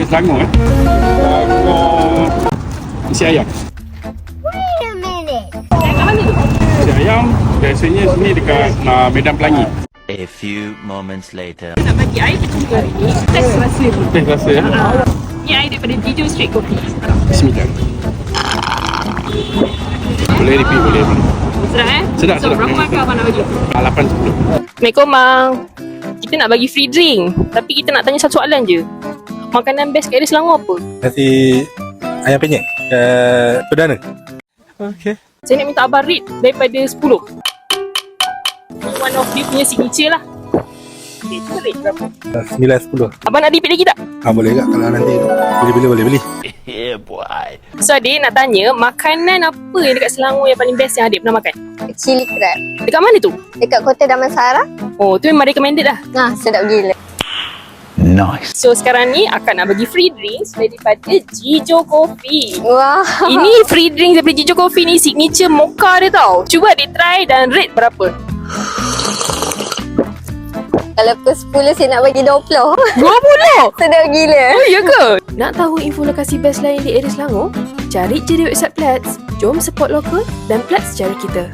Selangor Selangor nasi ayam. Wait a minute. Kat mana tu? Nasi ayam biasanya sini dekat Medan Pelangi. A few moments later. Nak bagi air kecil hari ni. Test rasa tu. Teh rasa ya. Ni air daripada Jijo Straight Coffee. Bismillah. Boleh repeat, boleh. Sedap Sedap, So sedap. berapa markah abang nak bagi? 8-10. Assalamualaikum bang. Kita nak bagi free drink, tapi kita nak tanya satu soalan je. Makanan best kat area Selangor apa? Nasi ayam penyet perdana. Okey. Saya nak minta abang rate daripada 10. One of dia punya signature lah. Okay, kita rate berapa? 9-10. Abang nak repeat lagi tak? Boleh tak kalau nanti bila boleh beli. Yeah, boy. So adik nak tanya, makanan apa yang dekat Selangor yang paling best yang adik pernah makan? Chili crab. Dekat mana tu? Dekat Kota Damansara. Oh, tu memang recommended lah. Sedap gila. Nice. So sekarang ni akan nak bagi free drinks daripada Jijo Coffee. Wah. Ini free drinks daripada Jijo Coffee ni signature mocha dia tau. Cuba adik try dan rate berapa? Kalau pukul 10 saya nak bagi 20. 20? Sedap gila. Oh ya ke? Nak tahu info lokasi best lain di area Selangor? Cari je di website Platts. Jom support lokal dan Platts cara kita.